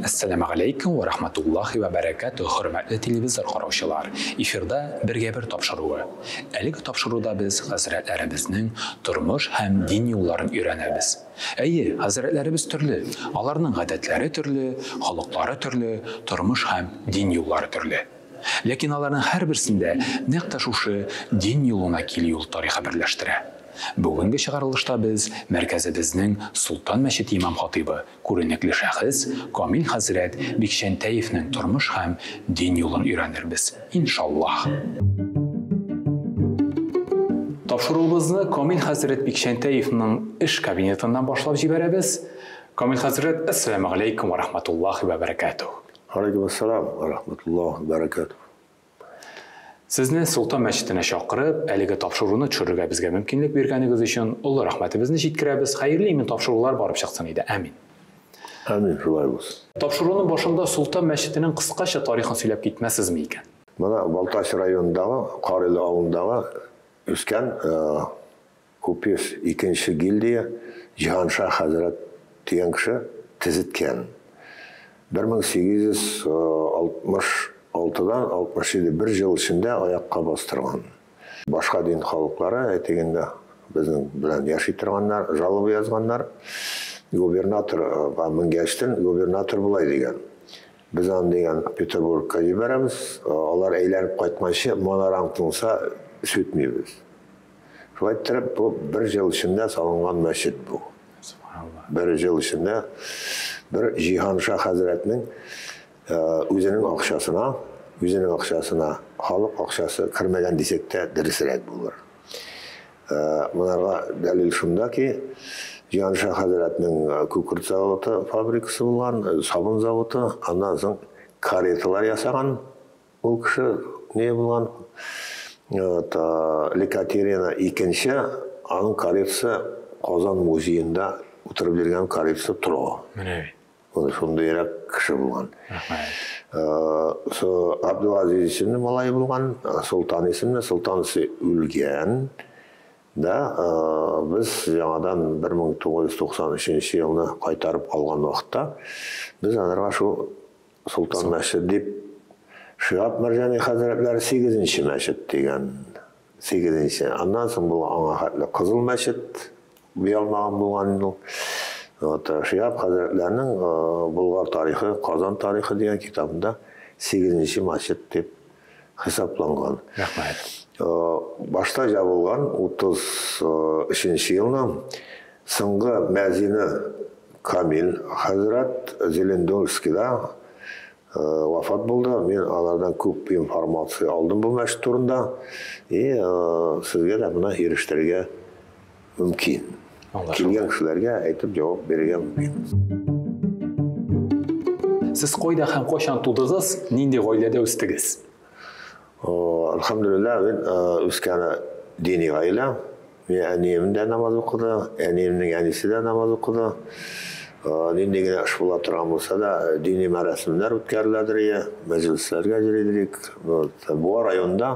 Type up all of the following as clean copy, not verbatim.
Assalamu alaykum va rahmatullohi va barakatuh, hurmatli televizor qarovchilar. Efirda birga bir topshiruvi. Әлеге topshiruvda biz hazratlarimizning turmush ham din yo'llarini o'rganamiz. Әйе, hazratlarimiz turli, ularning odatlari turli, xulqlari turli, turmush ham din yo'llari turli. Lekin ularning har birisida naqta shushi din yo'luna kelgan tarixi birlashtiradi. Bugungi chiqarilishda biz markazimizning Sulton Mashid imom xatibi, ko'rinakli shaxs Komil Hazrat Bekshantayevning turmush ham din yo'lini o'rganamiz, inshaalloh. Topshiruvimizni Komil Hazrat Bekshantayevning ish kabinetidan boshlab jibaramiz. Komil Hazrat, assalomu alaykum va rahmatullohi va barakatuh. Alaykum assalom va rahmatullohi va barakatuh. Sizni Sulton Mashidina chaqirib, әлеге topshiruvni tushirishga bizga mumkinlik berganingiz uchun Alloh rahmatimizni yetkazamiz. Xayrli min topshiruvlar borib chiqsin edi. Amin. Amin, shulay bo'lsin. Topshiruvning boshida Sulton Mashidining qisqacha tarixini so'ylab ketmasizmi ekan? Mana Baltash rayonidagi Qorili ovulidagi o'sgan Ko'pes 2-gildiya Jahonshah Hazrat degan kishi tuzitgan. 1866dan 67 bir yil ichida oyoqqa bostirgan. Boshqa din xalqlari aytganda bizning bilan yashab turganlar, jalb yozganlar, gubernator va Mingashtin gubernator bo'lay degan. Biz ham degan Peterburgga yuboramiz, ular aylanib qaytmachi monarang qilsa сөйтмейбіз. Шулай тұрып, бұл бір жыл ішінде салынған мәшіт бұл. Bir yıl içinde bir Cihanşah Hazretinin özünün akşasına halk akşası kırmadan desek de diriserek bulur. Bunlarga delil şunda ki Cihanşah Hazretinin kükürt zavodu fabrikası bulan, sabun zavodu, ondan sonra karetalar yasagan, o kişi ne bulan? Lekaterina ikinci, onun karetası Qozon muzeyinde oturup bergen karetası Turo. Şunda yerek kişi bulgan. Abdülaziz isimli malay bulgan, Sultan isimli, Sultanısı ülgen. Da biz yanıdan 1993 yılını qaytarıp algan vaxtda biz anırga şu Sultan Məşid deyip Şihab Mərcani Hazretleri 8-ci Məşid degen. 8-ci. Ondan sonra bu ana Kızıl Məşid buyalmağın bulgan. Şihab Hazretlerinin Bulgar tarixi, Qazan tarixi degan kitabında 8-ci Məşid deyip hesaplangan. Başta jabılgan 33-ci yılda Sıngı Məzini Kamil Hazret Zelendolski'da vafat buldu. Ben alardan көп informasiya aldım bu məşid turunda. Sizge de buna eriştirge mümkün. Kelgen kişilerge aytıp cevap berge mümkün. Siz qoyda ham qo'shan tug'dingiz, nindi oilada o'sdingiz? Alhamdulillah, ben o'sgani diniy oila. Men annem de namoz o'qidi, annemning anisi de namoz o'qidi. Dindegine ish bo'la turgan bo'lsa da diniy marosimlar o'tkaziladi, majlislarga jirdik. Bu rayonda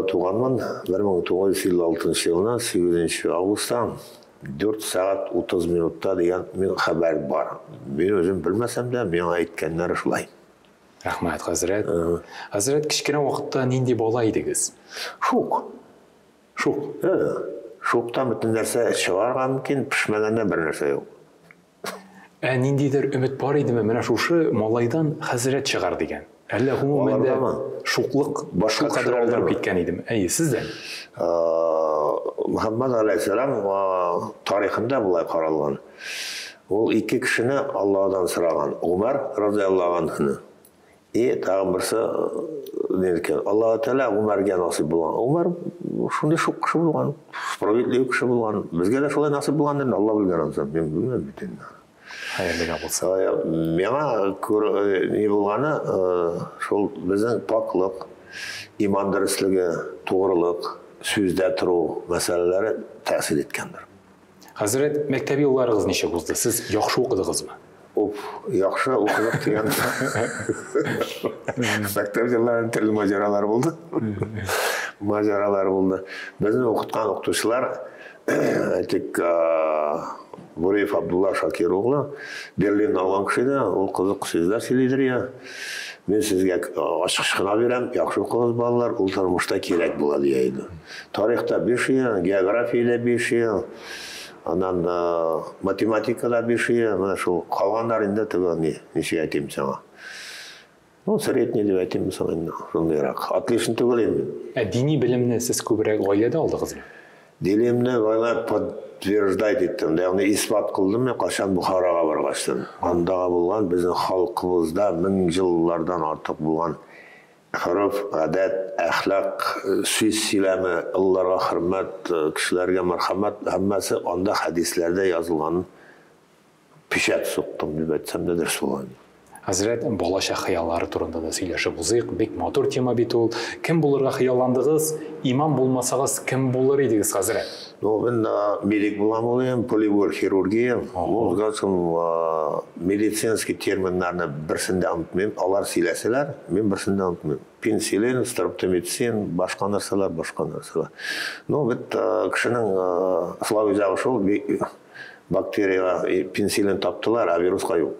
tug'anman 1956-yilda 8-avgustda 4 saat 30 minutda degan men xabar bor. Men o'zim bilmasam da menga aytganlar shulay. Rahmat Hazrat. Hazrat kichkina vaqtda nindi bola edingiz? Shok. Shokdan butun narsa chiqargan mumkin, pishmaganda bir narsa yo'q. Nindidir ümit bor edimi? Mana shu molaydan Hazrat chiqar degan. Alla umumenda shoqliq boshqa qadar oldirib ketgan edim. Sizdan? Muhammad alayhisalom tarixida bulay qaralgan. O ikki kishini Allohdan so'ragan. Umar roziyallohu anhu. Tag'in birisi derkan, Alloh taolo Umarga nasib bo'lgan. Umar shunday shoq kishi bo'lgan, spravvedliy kishi bo'lgan. Bizga da shunday nasib bo'lganini Alloh bilgan bo'lsa, men bilmayman. Xayrli bo'lsa. Menga ne bo'lgani, shol bizning poklik, iymon dirisligi, to'g'rilik, so'zda turu masalalari ta'sir etgandir. Hazrat, maktab yo'llaringiz necha bo'ldi? Siz yaxshi o'qidingizmi? Yaxshi o'qidik degan. Maktab yo'llarining til mojarolari bo'ldi. мажаралар болды. Біздің оқытқан оқытушылар әйтек Буреев Абдулла Шакирұлы Берлин алған кіші еді, ол қызық сөздер сөйлейдір, иә. Мен сізге ашық-шықына берем, яқшы оқыңыз балалар, ол тұрмышта керек болады дейді. Тарихта 5 ел, географияда 5 ел, анан математикада 5 ел, мына шул қалғандарында түгі неше айтайым саңа. Ну, средний деп айтайым саңа, сондайрақ. Отлично түгілеймін. Дини білімні сіз көбірек ғайлада алдыңыз ба? Делемді ғайлап подтверждайды еттім. Яғни исбат қылдым, мен қашан Бұхараға барғаштым. Андағы болған біздің халқымызда 1000 жылдардан артық болған ғұрып, ғадат, әхлақ, сөз силәмі, Алларға хөрмәт, кішілерге мархамат, әммәсі анда хадислерде жазылғанын пешат соқтым деп айтсам да дұрыс болған. Хазірет, болашақ қиялары турында да сөйлесіп болсақ, бек матур тема бит ол. Кім болырға қияландыңыз, имам болмасаңыз кім болар едіңіз, Хазірет? Мен медик болам, полигор хирургия. Ол медицинский терминдерді бірсінде ұмытмайм, алар сөйлеселер, мен бірсінде ұмытмайм. Пенсилин, стрептомицин, башқа нәрселер. Бит кішінің славы жағы шол, бактерияға пенсилин таптылар, а вирусқа жоқ.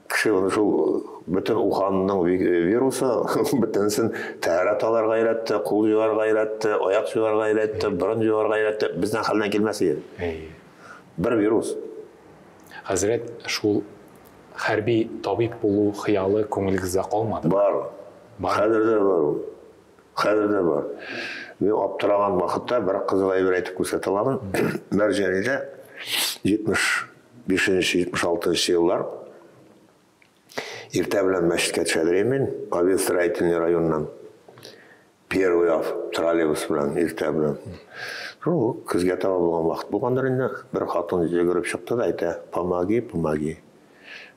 Кіші шул бүтін Уханның вирусы, бүтінсін тәрәталар ғайратты, қол жуар ғайратты, аяқ жуар ғайратты, бұрын жуар ғайратты, бізден қалынан келмесі еді. Бір вирус. Хазірет, шул хәрби табиб болу қиялы көңіліңізде қалмады? Бар. Қазірде бар. Мен аптыраған уақытта бір қызық әйбір айтып көрсете аламын. Мәржәнеде 75-76 жылдар ерте білен мәшітке түшәдіремен, Авиастроительный районнан первый троллейбус білен, ерте білен. Күзге таба болған вақыт болғандар енді, бір қатын жүгіріп шықты да айта, помоги.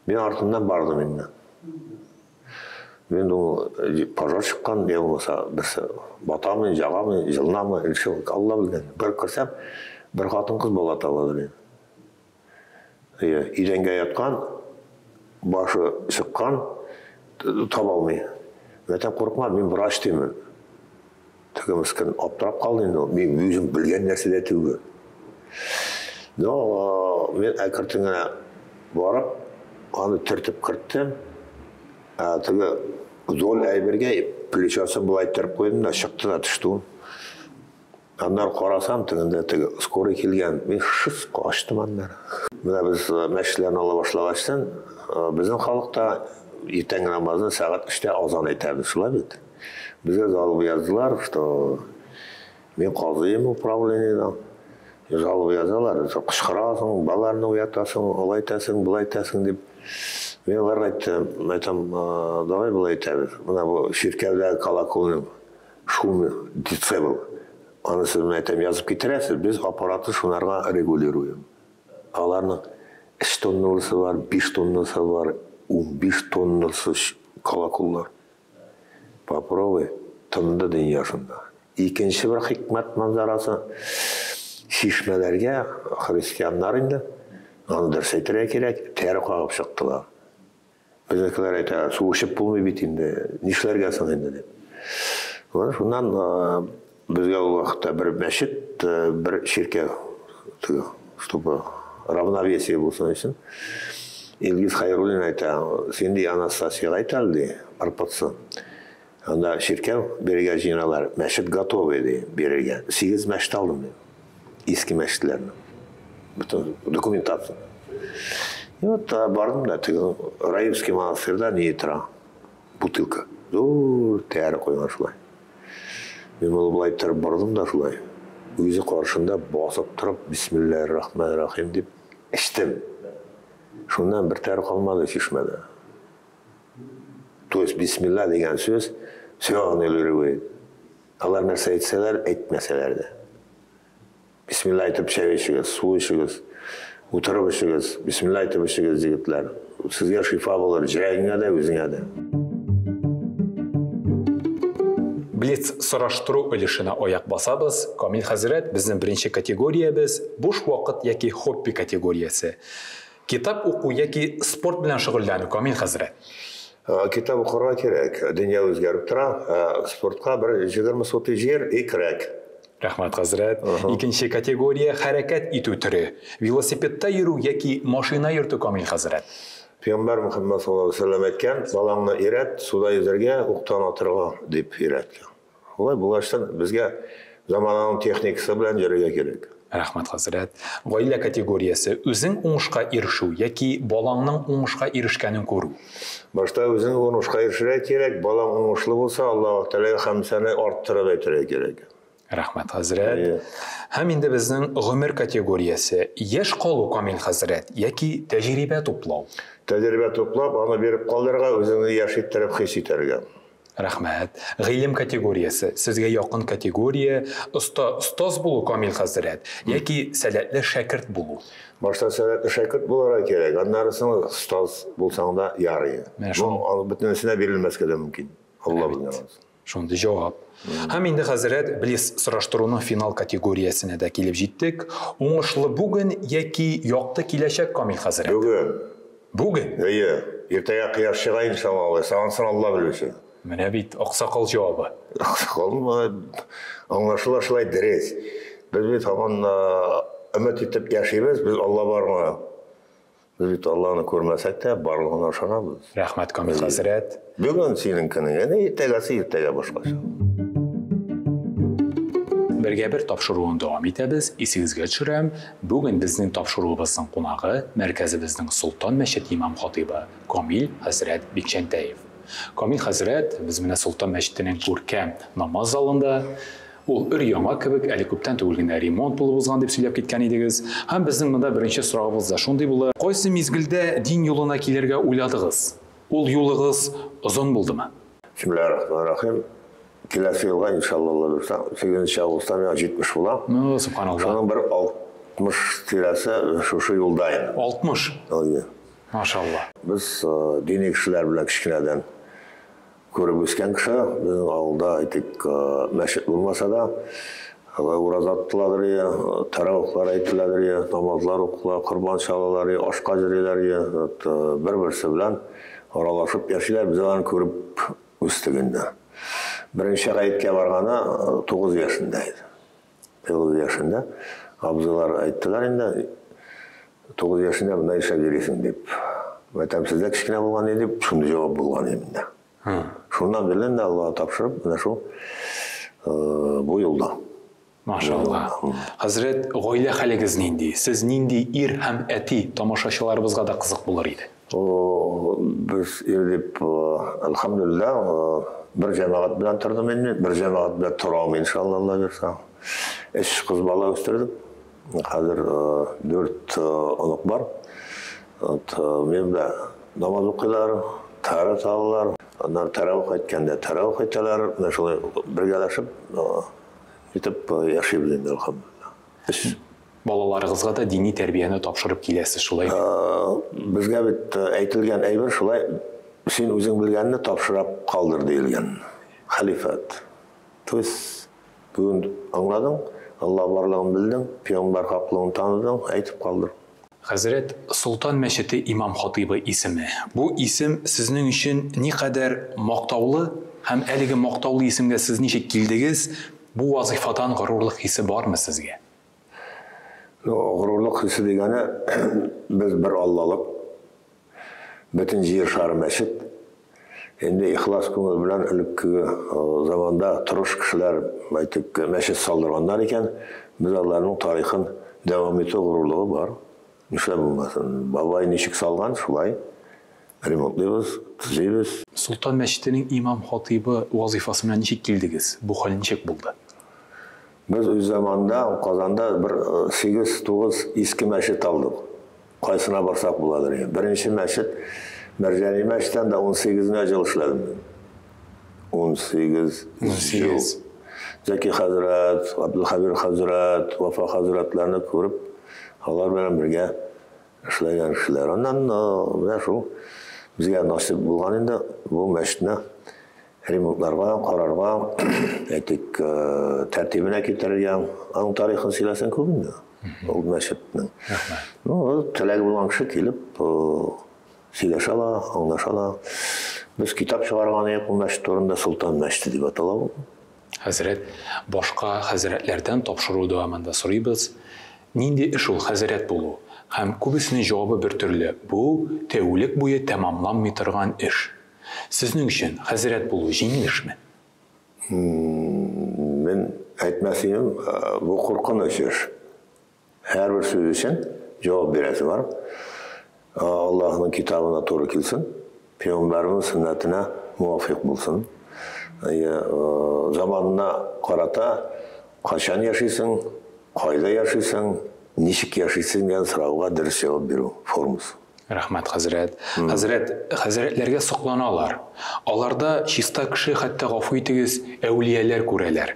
Мен артымдан бардым енді. Мен пожар шыққан, не болмаса, бірсі батамын, жағамын, жылынамын, Алла білген. Бір кірсем, бір қатын қыз бола табадыр енді. Иденге ятқан, башы шыққан, таба алмай. Мәтен қорқма, мен врач деймін. Түгі мүскін аптырап қалды енді, мен өзім білген нәрседе түгі. Мен әкіртіңіне барып, аны түртіп кірттім. Түгі зол әйберге плечасын бұл айттырып қойдым да, шықты да түштім. Андар қарасам, түгі скорый келген. Мен шыс қаштым андар. Мына біз мәшілерін ала башылағаштан, біздің халықта ертеңгі намазын сағат 3-те азан айтады, шылай бет. Бізге жалобы яздылар, что мен қазыйым управлениедан. Жалобы язалар, қышқырасың, баларны уятасың, ол айтасың, бұл айтасың деп. Мен оларға айтам, давай бұл айтады. Мына бұл шеркәвдегі колокольның шумы децибел. Аны сіздің айтам, yazып кетіресіз, біз аппараты шунарға регулируем. Аларның 3 тоннасы бар, 5 тоннасы бар, 15 тоннасы колоколлар. Попробуй, тынды дүнияшында. Екінші бір хикмат манзарасы шишмелерге христиандар енді, аны дұрыс айтырға керек, тәрі қағып шықтылар. Біздікілер айта, су ішіп болмай бетінде, нешілерге сың енді деп. Шунан бізге ол уақытта бір мәшіт, бір шерке, чтобы равновесие болсын үшін. Илгиз Хайруллин айта, сендей Анастасияға айталды, арпатсы. Анда шеркев береге жиналар, мәшіт готовы еді береге. 8 мәшіт алдым мен, ескі мәшітлерін. Bütün документация. И вот бардым да, Раевский монастырда не тұра, бутылка. Зор тәрі қойған шылай. Мен ол бұлай тұрып бардым да шылай. Өзі қаршында басып тұрып, бисмиллахир-рахманир-рахим деп іштім. Шунdan бір тәрі қалмады, шешмеді. То есть бисмилла деген сөз, сөйғын өлері қойды. Алар нәрсе айтсалар, айтмәселерді. Бисмилла айтып шәй ішігіз, су ішігіз, отырып ішігіз, бисмилла айтып ішігіз дегітлер. Сізге шифа болар, жүрегіңе де, өзіңе де. Блиц сұраштыру өлішіна ояқ басабыз. Камил Хазірет, біздің бірінші категориябіз буш уақыт яки хобби категориясы. Китап оқу яки спорт білән шүғылдану, Камил Хазірет? Китап укырга кирәк. Дөнья үзгәреп тора. Спортка бер 20 сотый җир кирәк. Рәхмәт, хәзрәт. Икенче категория хәрәкәт итү төре. Велосипедта йөрү яки машина йөртү, Камил хәзрәт. Пәйгамбәр Мөхәммәд саллаллаһу алейһи ва сәллям әйткән, балаңны өйрәт, суда йөзәргә, уктан атырга дип өйрәткән. Шулай булгачлан безгә замананың техникасы белән йөрергә кирәк. Рәхмәт, хәзрәт. Гаилә категориясе үзең уңышка ирешү яки балаңның уңышка ирешкәнен күрү. Башта үзең уңышка ирешергә кирәк, балаң уңышлы булса, Аллаһ Тәгалә хәмсәне арттырып әйтергә кирәк. Рәхмәт, хәзрәт. Һәм инде безнең гомер категориясе яшь калу, Камил хәзрәт, яки тәҗрибә туплау. Тәҗрибә туплап, аны биреп калдырырга, үзеңне яшиттереп хис итәргә. Рәхмәт. Гыйлем категориясе сезгә якын категория остаз булу, Камил хәзрәт, яки сәләтле шәкерт булу. Башта сәләтле шәкерт булырга кирәк, аннарысын остаз булсаң да ярый. Бу бөтенесенә бирелмәскә дә мөмкин. Алла белән. Шундый җавап. Һәм инде хәзрәт близ сораштыруның финал категориясенә дә килеп җиттек. Уңышлы бүген яки якты киләчәк, Камил хәзрәт? Бүген. Бүген? Иртәгә кояш чыга иншалла, сагынсын Алла белүче. Менә бит аксакал җавабы. Аксакал аңлашыла шулай дөрес. Без бит һаман өмет итеп яшибез, без Алла барга. Без бит Алланы күрмәсәк тә барлыгына ышанабыз. Рәхмәт, Камил хәзрәт. Бүген синең көнең, иртәгә башкача. Бергә бер тапшыруын дәвам итәбез. Исегезгә төшерәм, бүген безнең тапшыруыбызның кунагы мәркәзебезнең Солтан мәчет имам хатибы Камил хәзрәт Бикчәнтәев. Камил хәзрәт без менә Солтан мәчетенең күркәм намаз залында, ул өр-яңа кебек, әле күптән түгел генә ремонт булып узган дип сөйләп киткән идегез. Һәм безнең монда беренче сорагыбыз да шундый булды. Кайсы мизгелдә дин юлына килергә уйладыгыз? Ул юлыгыз озын булдымы? Бисмиллаһир-рахманир-рахим. Киләсе елга иншалла 8 августта 70 була. Субханалла. Шуның бер 60 тирәсе шушы юлда. 60. Машалла. Без дини кешеләр белән кичкенәдән күреп үскән кеше, безнең авылда әйтик мәчет булмаса да, ураза тотылалар, таравихлар әйтеләләр, намазлар укылалар, корбан чалалар, ашка йөриләр, бер-берсе белән аралашып яшиләр, без аны күреп үстек инде. Беренче гаеткә барганы 9 яшында иде. 9 яшында абзылар әйттеләр инде, 9 яшында монда эшләп йөрисең дип. Мәктәпсездә кичкенә булган иде, шундый җавап булган инде. Шуннан белән дә Алла тапшырып, менә шу бу юлда. Машалла. Хәзрәт, гаилә хәлегез нинди? Сез нинди ир һәм әти тамашачыларыбызга да кызык булыр иде? Без дип, әлхәмдүлилләх, бер җәмәгать белән тордым инде, бер җәмәгать белән торам иншалла Алла бирсә. 3 кыз бала үстердек. Хәзер 4 онук бар. Мен дә намаз укыйлар, тарат алалар. Аннан таравих әйткәндә таравих әйтәләр. Менә шулай бергәләшеп итеп яшибез инде әлхәмдүлилләх. Балаларыгызга да дини тәрбияне тапшырып киләсез, шулай. Безгә бит әйтелгән әйбер шулай, син үзең белгәнне тапшырып калдыр диелгән. Халифат. То есть бүген аңладың, Алла барлыгын белдең, пәйгамбәр хаклыгын таныдың, әйтеп калдыр. Хәзрәт, Солтан мәчете имам хатибы исеме. Бу исем сезнең өчен никадәр мактаулы һәм әлеге мактаулы исемгә сез ничек килдегез? Бу вазифадан горурлык хисе бармы сезгә? Горурлык хисе дигәне без бер Аллалык, бөтен җир шары мәчет. Инде ихлас күңел белән элекке заманда турыш кешеләр әйтик мәчет салдырганнар икән, без аларның тарихын дәвам итү горурлыгы бар. Нишләп булмасын? Бабай ничек салган, шулай ремонтлыйбыз, төзибез. Солтан мәчетенең имам хатибы вазифасы белән ничек килдегез? Бу хәл ничек булды? Без үз заманда Казанда бер 8-9 иске мәчет алдык. Кайсына барсак буладыр. Беренче мәчет Мәрҗани мәчеттән дә 18-нә җыл эшләдем. 18 Зәки хәзрәт, Абдулхабир хәзрәт, Вафа хәзрәтләрне күреп, алар белән бергә эшләгән кешеләр. Аннан менә шул безгә насыйп булган инде бу мәчетне ремонтларга, карарга, әйтик, тәртибенә китерергә, аның тарихын сөйләсәң күп инде. Ул мәчетнең. Теләге булган кеше килеп сөйләшә ала, аңлаша ала. Біз китап шығарған ек, бұл мәшіт орында Сұлтан мәшіті деп аталады. Хәзрәт, башка хәзрәтләрдән тапшыру дәвамында сорыйбыз. Нинди эш ул хәзрәт булу? Һәм күбесенең җавабы бер төрле. Бу тәүлек буе тәмамланмый торган эш. Сезнең өчен хәзрәт булу җиңел эшме? Мен әйтмәсем, бу куркыныч эш. Һәрбер сүз өчен җавап бирәсе бар. Аллаһның китабына туры килсен, Пәйгамбәрнең сөннәтенә муафиq булсын. Заманына карата качан яшисың, кайда яшисың, ничек яшисың дигән сорауга дөрес җавап бирү формасы. Рәхмәт, хәзрәт. Хәзрәтләргә сокланалар. Аларда чиста кеше, хәтта гафу итегез, әүлияләр күрәләр.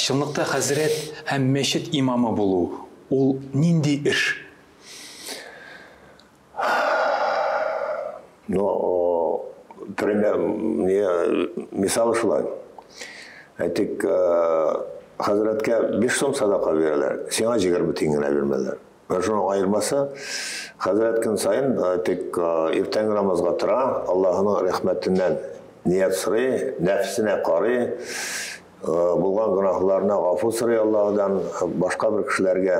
Чынлыкта хәзрәт һәм мәчет имамы булу ул нинди эш? Мисалы шулай. Әйтик, хәзрәткә 5 сум садака бирәләр, сиңа 20 тиңгә бирмәләр. Шуның айырмасы, хәзрәт көн сайын тик иртәнге намазга тора, Аллаһның рәхмәтеннән ният сорый, нәфсенә карый, булган гөнаһларына гафу сорый Аллаһдан, башка бер кешеләргә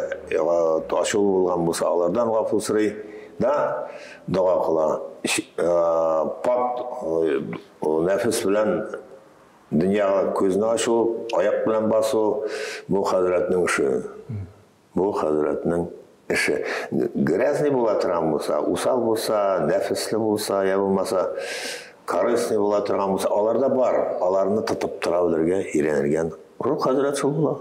ачулы булган булса, алардан гафу сорый да дуа кыла. Пак нәфес белән дөньяга күзне ачу, аяк белән басу, бу хәзрәтнең эше. Бу хәзрәтнең эше. Грязный була торган булса, усал булса, нәфесле булса, я булмаса, корыстный була торган булса, аларда бар. Аларны тотып тора белергә өйрәнелгән. Ул хәзрәт шул була.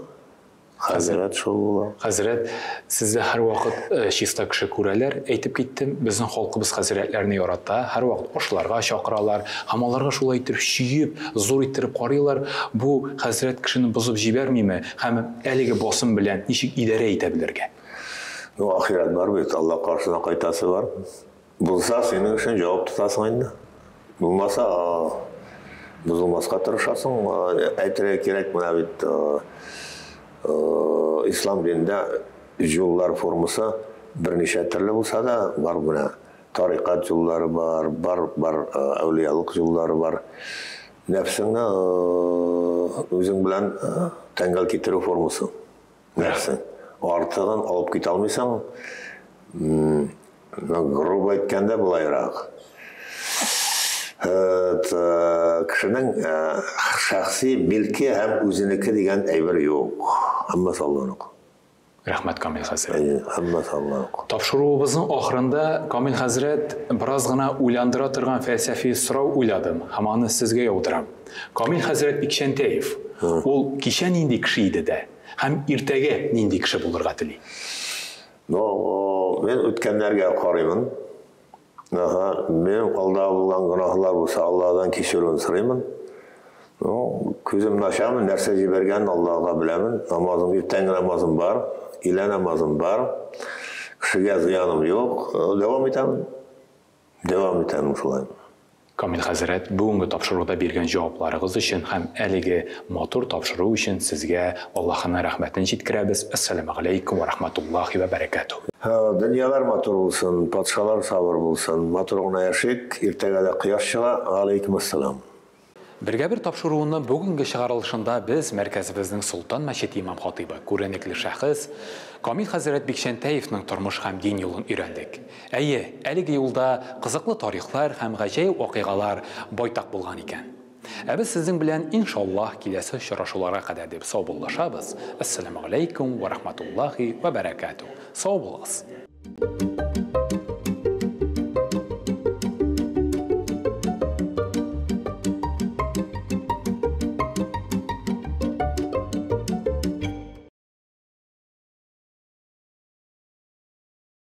Хәзрәт шул була. Хәзрәт, сездә һәр вакыт чиста кеше күрәләр. Әйтеп киттем, безнең халкыбыз хәзрәтләрне ярата, һәр вакыт ашларга чакыралар, һәм аларга шулай итеп шүйеп, зур итеп карыйлар. Бу хәзрәт кешене бозып җибәрмиме? Һәм әлеге басым белән ничек идарә итә белергә? Ахират бар бит, Алла каршына кайтасы бар. Булса, синең өчен җавап тотасың инде. Булмаса, бузылмаска тырышасың. Әйтергә кирәк, менә бит ислам динендә юллар формасы берничә төрле булса да, бар менә тарикат юллары бар, бар әүлиялык юллары бар. Нәфсеңне үзең белән тәңгәл китерү формасы. Нәфсең артыгын алып китә алмыйсың. Грубо әйткәндә булайрак. Кешенең шәхси милке һәм үзенеке дигән әйбер юк. Һәммәсе Аллаһның. Рәхмәт, Камил хәзрәт. Һәммәсе Аллаһның. Тапшыруыбызның ахырында Камил хәзрәт бераз гына уйландыра торган фәлсәфи сорау уйладым, һәм аны сезгә яудырам. Камил хәзрәт Бикшәнтәев, ул кичә нинди кеше иде дә, һәм иртәгә нинди кеше булырга тели? Мен үткәннәргә карыймын. Мен алда булган гөнаһлар булса, Аллаһдан кечерүен сорыймын. Күзем начамы, нәрсә җибәргән Аллаһка беләмен. Намазым, иртәнге намазым бар, илә намазым бар. Кешегә зыяным юк. Дәвам итәм шулай. Камил хәзрәт, бүгенге тапшыруда биргән җавапларыгыз өчен һәм әлеге матур тапшыру өчен сезгә Аллаһның рәхмәтен җиткерәбез. Ассаламу алейкум ва рахматуллахи ва баракатух. Дөньялар матур булсын, патшалар сабыр булсын, матур гына яшик, иртәгә дә кояш чыга. Алейкум ассалам. Бергә бер тапшыруының бүгенге чыгарылышында без мәркәзебезнең Солтан мәчет имам хатибы, күренекле шәхес Камил хәзрәт Бикшәнтәевнең тормыш һәм дин юлын өйрәндек. Әйе, әлеге юлда кызыклы тарихлар һәм гаҗәеп вакыйгалар байтак булган икән. Без сезнең белән иншаллаһ киләсе очрашуларга кадәр дип саубуллашабыз. Ассаламу алейкум ва рахматуллахи ва баракатух. Сау булыгыз.